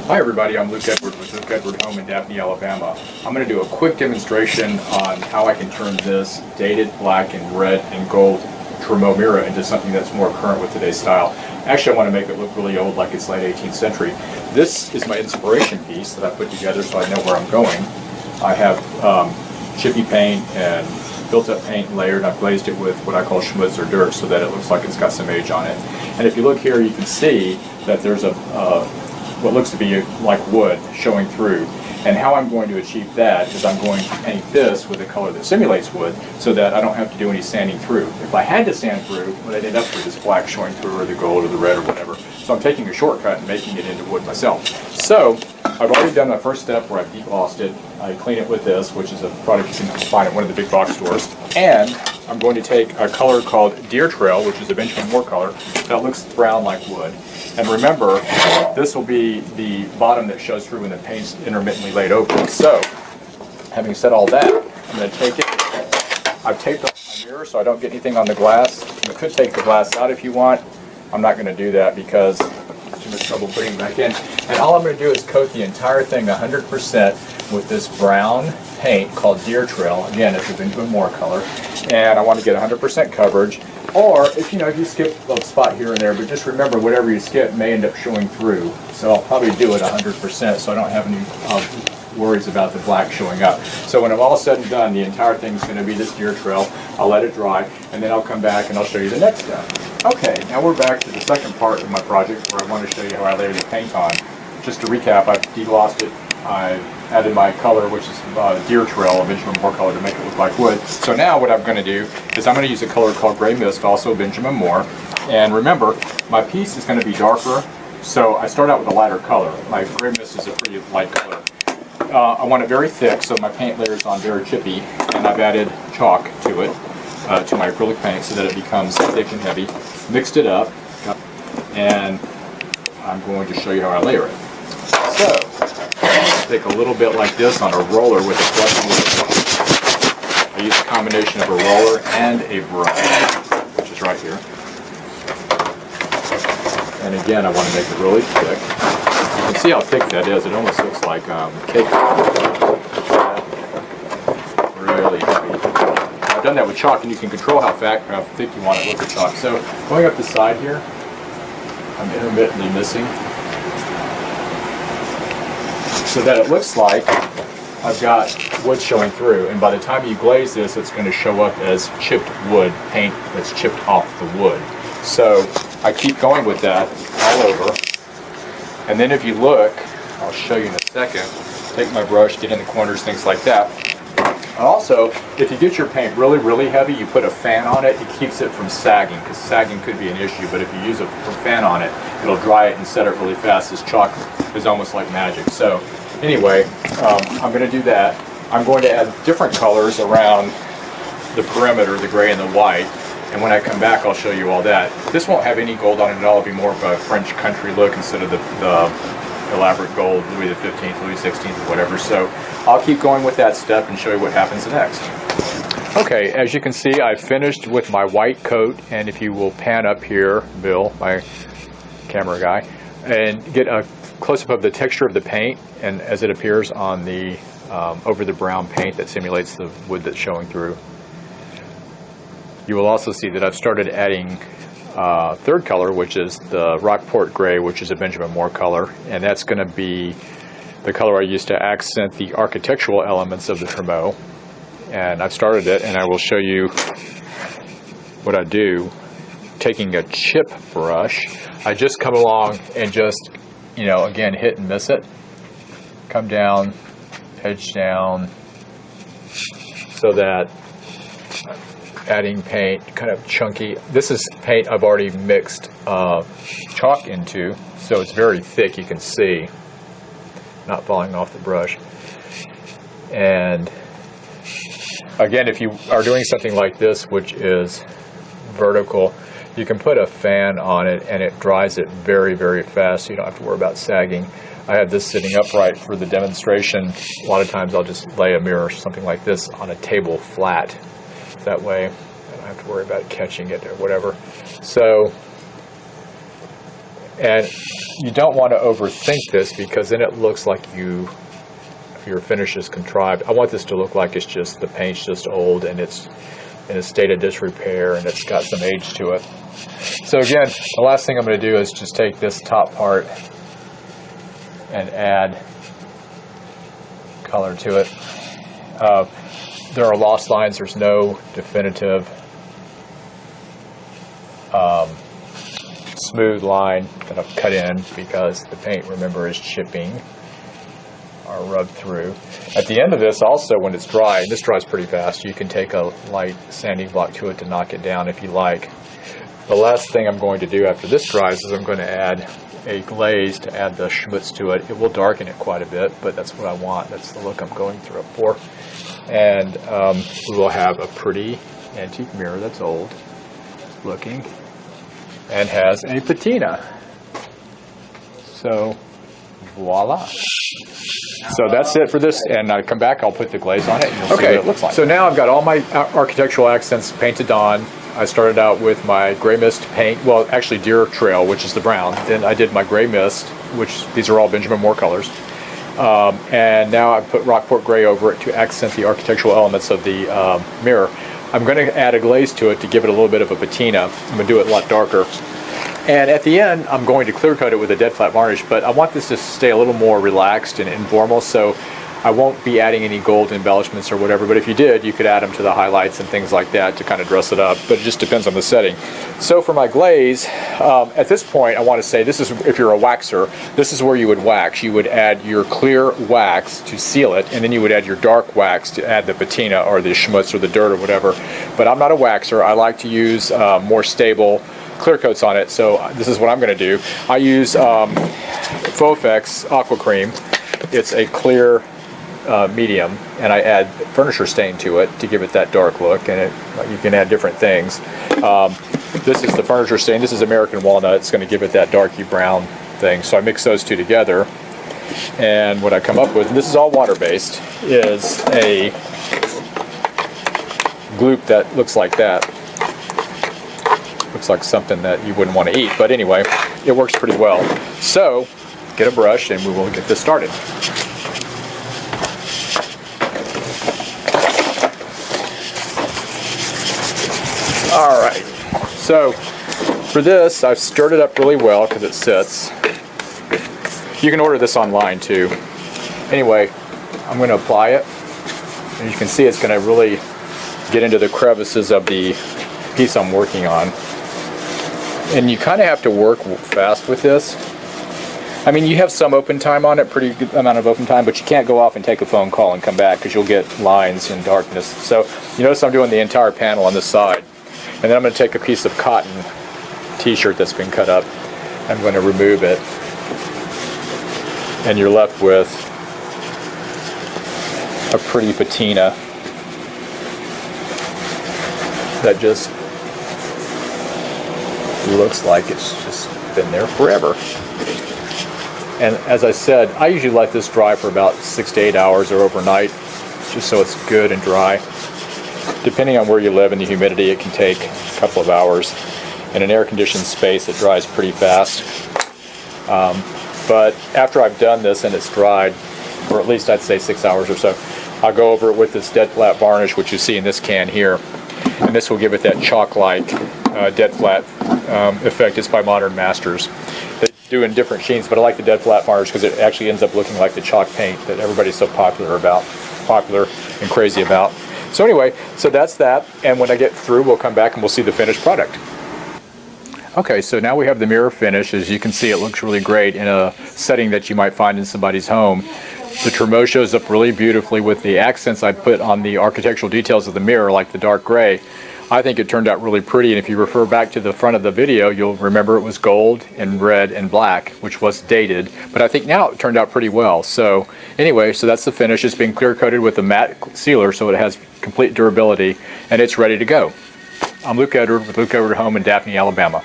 Hi everybody, I'm Luke Edward with Luke Edward Home in Daphne, Alabama. I'm going to do a quick demonstration on how I can turn this dated black and red and gold trumeau mirror into something that's more current with today's style. Actually, I want to make it look really old, like it's late 18th century. This is my inspiration piece that I put together so I know where I'm going. I have chippy paint and built-up paint layered. I've glazed it with what I call schmutz or dirt so that it looks like it's got some age on it. And if you look here, you can see that there's what looks to be like wood showing through. And how I'm going to achieve that is I'm going to paint this with a color that simulates wood so that I don't have to do any sanding through. If I had to sand through, what I'd end up with is black showing through, or the gold or the red or whatever. So I'm taking a shortcut and making it into wood myself. So I've already done my first step where I've deglossed it. I clean it with this, which is a product you can find at one of the big box stores. And I'm going to take a color called Deer Trail, which is a Benjamin Moore color that looks brown like wood. And remember, this will be the bottom that shows through when the paint's intermittently laid over. So, having said all that, I'm going to take it. I've taped up my mirror so I don't get anything on the glass. You could take the glass out if you want. I'm not going to do that because it's too much trouble putting it back in. And all I'm going to do is coat the entire thing 100% with this brown paint called Deer Trail. Again, it's a Benjamin Moore color. And I want to get 100% coverage. Or if you skip a spot here and there, but just remember whatever you skip may end up showing through. So I'll probably do it 100% so I don't have any worries about the black showing up. So when I'm all said and done, the entire thing is going to be this Deer Trail. I'll let it dry and then I'll come back and I'll show you the next step. Okay, now we're back to the second part of my project where I want to show you how I layer the paint on. Just to recap, I've deglossed it. I added my color, which is Deer Trail, a Benjamin Moore color, to make it look like wood. So now what I'm going to do is I'm going to use a color called Gray Mist, also Benjamin Moore. And remember, my piece is going to be darker, so I start out with a lighter color. My Gray Mist is a pretty light color. I want it very thick, so my paint layer is on very chippy, and I've added chalk to it, to my acrylic paint, so that it becomes thick and heavy. Mixed it up, and I'm going to show you how I layer it. So, take a little bit like this on a roller with a flushing with a brush. I use a combination of a roller and a brush, which is right here. And again, I want to make it really thick. You can see how thick that is. It almost looks like cake. Really heavy. I've done that with chalk, and you can control how thick you want it with the chalk. So, going up the side here, I'm intermittently missing, so that it looks like I've got wood showing through, and by the time you glaze this, it's going to show up as chipped wood, paint that's chipped off the wood. So I keep going with that all over, and then if you look, I'll show you in a second, take my brush, get in the corners, things like that. Also, if you get your paint really, really heavy, you put a fan on it, it keeps it from sagging, because sagging could be an issue, but if you use a fan on it, it'll dry it and set it really fast. This chalk is almost like magic. So anyway, I'm going to do that. I'm going to add different colors around the perimeter, the gray and the white, and when I come back I'll show you all that. This won't have any gold on it at all. It'll be more of a French country look instead of the elaborate gold, Louis XV, Louis XVI, whatever. So I'll keep going with that step and show you what happens next. Okay, as you can see, I've finished with my white coat, and if you will pan up here, Bill, my camera guy, and get a close-up of the texture of the paint and as it appears on the over the brown paint that simulates the wood that's showing through. You will also see that I've started adding third color, which is the Rockport Gray, which is a Benjamin Moore color, and that's going to be the color I use to accent the architectural elements of the trumeau. And I've started it, and I will show you what I do. Taking a chip brush, I just come along and just, again, hit and miss it. Come down, edge down, so that adding paint, kind of chunky. This is paint I've already mixed chalk into, so it's very thick, you can see, not falling off the brush. And again, if you are doing something like this, which is vertical, you can put a fan on it and it dries it very, very fast, so you don't have to worry about sagging. I have this sitting upright for the demonstration. A lot of times I'll just lay a mirror or something like this on a table flat. That way I don't have to worry about catching it or whatever. So And you don't want to overthink this, because then it looks like your finish is contrived. I want this to look like it's just, the paint's just old and it's in a state of disrepair and it's got some age to it. So again, the last thing I'm going to do is just take this top part and add color to it. There are lost lines. There's no definitive smooth line that I've cut in, because the paint, remember, is chipping or rubbed through. At the end of this also, when it's dry, and this dries pretty fast, you can take a light sanding block to it to knock it down if you like. The last thing I'm going to do after this dries is I'm going to add a glaze to add the schmutz to it. It will darken it quite a bit, but that's what I want. That's the look I'm going through it for. And we will have a pretty antique mirror that's old looking and has a patina. So voila. So that's it for this, and I come back, I'll put the glaze on it, and you'll see what it looks like. So now I've got all my architectural accents painted on. I started out with my gray mist paint, well, actually Deer Trail, which is the brown. Then I did my gray mist, which these are all Benjamin Moore colors. And now I put Rockport gray over it to accent the architectural elements of the mirror. I'm going to add a glaze to it to give it a little bit of a patina. I'm going to do it a lot darker. And at the end, I'm going to clear coat it with a dead flat varnish, but I want this to stay a little more relaxed and informal, so I won't be adding any gold embellishments or whatever, but if you did, you could add them to the highlights and things like that to kind of dress it up, but it just depends on the setting. So for my glaze, at this point, I want to say, this is, if you're a waxer, this is where you would wax. You would add your clear wax to seal it, and then you would add your dark wax to add the patina or the schmutz or the dirt or whatever. But I'm not a waxer. I like to use more stable clear coats on it, so this is what I'm going to do. I use Faux Aqua Cream. It's a clear medium, and I add furniture stain to it to give it that dark look, and you can add different things. This is the furniture stain. This is American Walnut. It's going to give it that darky brown thing, so I mix those two together, and what I come up with, and this is all water-based, is a gloop that looks like that. Looks like something that you wouldn't want to eat, but anyway, it works pretty well. So get a brush and we will get this started. All right, so for this, I've stirred it up really well because it sits. You can order this online too. Anyway, I'm going to apply it, and you can see it's going to really get into the crevices of the piece I'm working on. And you kind of have to work fast with this. I mean, you have some open time on it, pretty good amount of open time, but you can't go off and take a phone call and come back because you'll get lines and darkness. So you notice I'm doing the entire panel on this side. And then I'm going to take a piece of cotton t-shirt that's been cut up. I'm going to remove it. And you're left with a pretty patina that just looks like it's just been there forever. And as I said, I usually let this dry for about 6 to 8 hours or overnight, just so it's good and dry. Depending on where you live and the humidity, it can take a couple of hours. In an air-conditioned space, it dries pretty fast. But after I've done this and it's dried, or at least I'd say 6 hours or so, I'll go over it with this dead flat varnish, which you see in this can here. And this will give it that chalk-like dead flat effect. It's by Modern Masters. They do in different sheens, but I like the dead flat varnish because it actually ends up looking like the chalk paint that everybody's so popular and crazy about. So anyway, so that's that, and when I get through, we'll come back and we'll see the finished product. Okay, so now we have the mirror finish. As you can see, it looks really great in a setting that you might find in somebody's home. The trumeau shows up really beautifully with the accents I put on the architectural details of the mirror, like the dark gray. I think it turned out really pretty, and if you refer back to the front of the video, you'll remember it was gold and red and black, which was dated, but I think now it turned out pretty well. So anyway, so that's the finish. It's been clear coated with a matte sealer, so it has complete durability, and it's ready to go. I'm Luke Edward with Luke Edward Home in Daphne, Alabama.